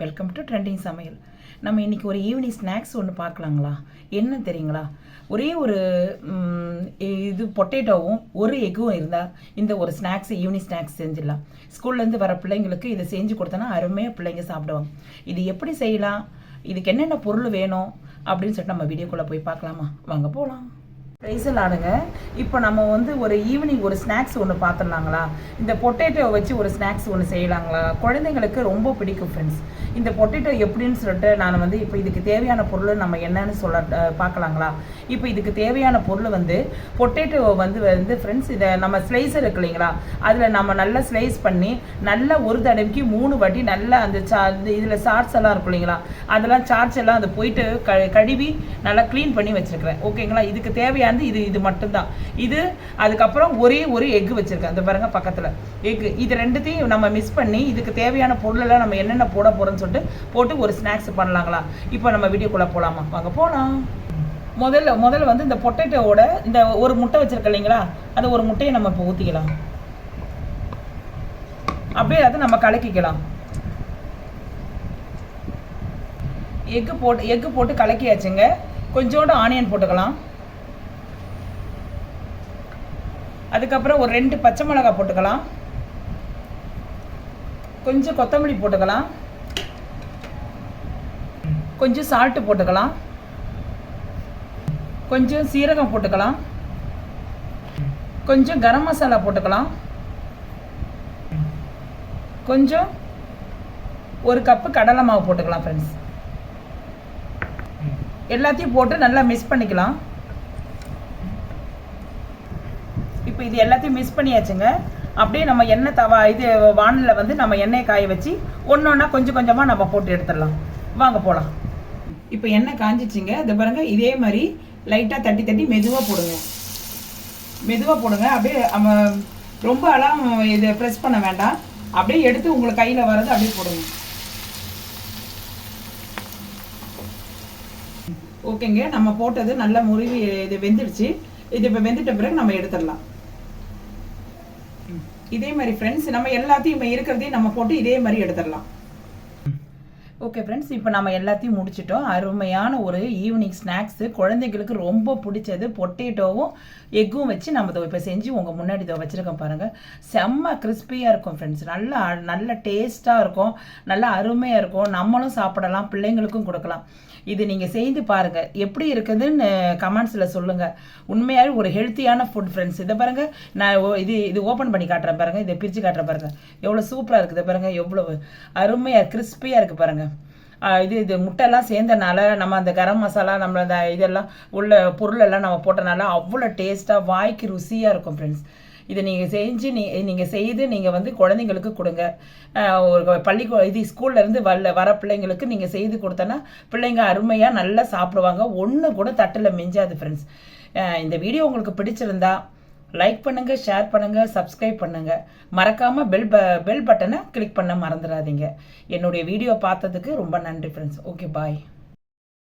Welcome to trending சமையல். நம்ம இன்றைக்கி ஒரு ஈவினிங் ஸ்நாக்ஸ் ஒன்று பார்க்கலாங்களா? என்ன தெரியுங்களா? ஒரே ஒரு இது பொட்டேட்டோவும் ஒரு எக்கும் இருந்தால் இந்த ஒரு ஸ்நாக்ஸ் ஈவினிங் ஸ்நாக்ஸ் செஞ்சிடலாம். ஸ்கூல்லேருந்து வர பிள்ளைங்களுக்கு இதை செஞ்சு கொடுத்தோன்னா அருமையாக பிள்ளைங்க சாப்பிடுவாங்க. இது எப்படி செய்யலாம், இதுக்கு என்னென்ன பொருள் வேணும் அப்படின்னு சொல்லிட்டு நம்ம வீடியோக்குள்ளே போய் பார்க்கலாமா? வாங்க போகலாம். ரைஸில் ஆடுங்க. இப்போ நம்ம ஒரு ஈவினிங் ஒரு ஸ்நாக்ஸ் ஒன்று பார்த்துடலாங்களா? இந்த பொட்டேட்டோ வச்சு ஒரு ஸ்நாக்ஸ் ஒன்று செய்யலாங்களா? குழந்தைங்களுக்கு ரொம்ப பிடிக்கும் ஃப்ரெண்ட்ஸ். இந்த பொட்டேட்டோ எப்படின்னு சொல்லிட்டு நான் இப்போ இதுக்கு தேவையான பொருள் நம்ம என்னன்னு பார்க்கலாங்களா? இப்போ இதுக்கு தேவையான பொருள் பொட்டேட்டோ ஃப்ரெண்ட்ஸ், இதை நம்ம ஸ்லைஸர் இருக்கு இல்லைங்களா, அதில் நம்ம நல்லா ஸ்லைஸ் பண்ணி நல்லா ஒரு தடவைக்கு 3 வாட்டி நல்லா அந்த இதில் சார்ஜ் எல்லாம் இருக்கும் இல்லைங்களா, அதெல்லாம் சார்ஜ் எல்லாம் அது போயிட்டு கழுவி நல்லா க்ளீன் பண்ணி வச்சுருக்கிறேன். ஓகேங்களா? இதுக்கு தேவையான இது மட்டும்தான். இது அதுக்கப்புறம் ஒரே ஒரு எக் வச்சிருக்கேன். அந்த பாருங்க பக்கத்துல எக். இது ரெண்டுத்தையும் நம்ம மிஸ் பண்ணி இதுக்கு தேவையான பொருள் எல்லாம் நம்ம என்னென்ன போட போறோம்னு சொல்லிட்டு போட்டு ஒரு ஸ்நாக்ஸ் பண்ணலாங்களா? இப்போ நம்ம வீடியோக்குள்ள போலாமா? வாங்க போலாம். முதல்ல இந்த பொட்டேட்டோவோட இந்த ஒரு முட்டை வச்சிருக்க இல்லைங்களா, அந்த ஒரு முட்டையை நம்ம இப்போ ஊற்றிக்கலாம். அப்படியே அதை நம்ம கலக்கிக்கலாம். எக்கு போட்டு கலக்கியாச்சுங்க. கொஞ்சோண்டு ஆனியன் போட்டுக்கலாம். அதுக்கப்புறம் ஒரு 2 பச்சை மிளகாய் போட்டுக்கலாம். கொஞ்சம் கொத்தமல்லி போட்டுக்கலாம். கொஞ்சம் சால்ட்டு போட்டுக்கலாம். கொஞ்சம் சீரகம் போட்டுக்கலாம். கொஞ்சம் கரம் மசாலா போட்டுக்கலாம். கொஞ்சம் 1 கப்பு கடலை மாவு போட்டுக்கலாம் ஃப்ரெண்ட்ஸ். எல்லாத்தையும் போட்டு நல்லா மிக்ஸ் பண்ணிக்கலாம். இப்போ இது எல்லாத்தையும் மிக்ஸ் பண்ணியாச்சுங்க. அப்படியே நம்ம எண்ணெய் வானலில் நம்ம எண்ணெயை காய வச்சு ஒன்றா கொஞ்சம் கொஞ்சமாக நம்ம போட்டு எடுத்துடலாம். வாங்க போகலாம். இப்போ எண்ணெய் காஞ்சிச்சுங்க. இது பாருங்க, இதே மாதிரி லைட்டாக தட்டி தட்டி மெதுவாக போடுங்க. அப்படியே ரொம்ப எல்லாம் இதை ப்ரெஸ் பண்ண வேண்டாம். அப்படியே எடுத்து உங்களுக்கு கையில் வர்றது அப்படியே போடுங்க. ஓகேங்க, நம்ம போட்டது நல்லா முருவி இது வெந்துடுச்சு. இது இப்போ வெந்துட்ட பிறகு நம்ம எடுத்துடலாம். இதே மாதிரி ஃப்ரெண்ட்ஸ், நம்ம எல்லாத்தையும் இருக்கிறதையும் நம்ம போட்டு இதே மாதிரி எடுத்துடலாம். ஓகே ஃப்ரெண்ட்ஸ், இப்போ நம்ம எல்லாத்தையும் முடிச்சிட்டோம். அருமையான ஒரு ஈவினிங் ஸ்நாக்ஸு, குழந்தைங்களுக்கு ரொம்ப பிடிச்சது பொட்டேட்டோவும் எக்கும் வச்சு நம்ம இப்போ செஞ்சு உங்கள் முன்னாடி வச்சுருக்கோம் பாருங்கள். செம்ம கிறிஸ்பியாக இருக்கும் ஃப்ரெண்ட்ஸ். நல்ல டேஸ்ட்டாக இருக்கும், நல்லா அருமையாக இருக்கும். நம்மளும் சாப்பிடலாம், பிள்ளைங்களுக்கும் கொடுக்கலாம். இது நீங்கள் செய்து பாருங்கள், எப்படி இருக்குதுன்னு கமெண்ட்ஸில் சொல்லுங்கள். உண்மையாகவே ஒரு ஹெல்த்தியான ஃபுட் ஃப்ரெண்ட்ஸ். இதை பாருங்கள், நான் இது ஓப்பன் பண்ணி காட்டுறேன் பாருங்கள். இதை பிரித்து காட்டுறேன் பாருங்கள், எவ்வளோ சூப்பராக இருக்குது பாருங்கள். எவ்வளோ அருமையாக கிறிஸ்பியாக இருக்குது பாருங்கள். இது முட்டைலாம் சேர்ந்தனால நம்ம அந்த கரம் மசாலா நம்ம அந்த இதெல்லாம் உள்ள பொருளெல்லாம் நம்ம போட்டனால அவ்வளோ டேஸ்ட்டாக வாய்க்கு ருசியாக இருக்கும் ஃப்ரெண்ட்ஸ். இதை நீங்கள் செஞ்சு நீங்கள் செய்து நீங்கள் குழந்தைங்களுக்கு கொடுங்க. ஒரு ஸ்கூல்லேருந்து வர பிள்ளைங்களுக்கு நீங்கள் செய்து கொடுத்தனா பிள்ளைங்க அருமையாக நல்லா சாப்பிடுவாங்க. ஒன்று கூட தட்டில் மிஞ்சாது ஃப்ரெண்ட்ஸ். இந்த வீடியோ உங்களுக்கு பிடிச்சிருந்தா லைக் பண்ணுங்கள், ஷேர் பண்ணுங்கள், சப்ஸ்கிரைப் பண்ணுங்கள். மறக்காமல் பெல் பட்டனை கிளிக் பண்ண மறந்துடாதீங்க. என்னுடைய வீடியோ பார்த்ததுக்கு ரொம்ப நன்றி ஃப்ரெண்ட்ஸ். ஓகே, பாய்.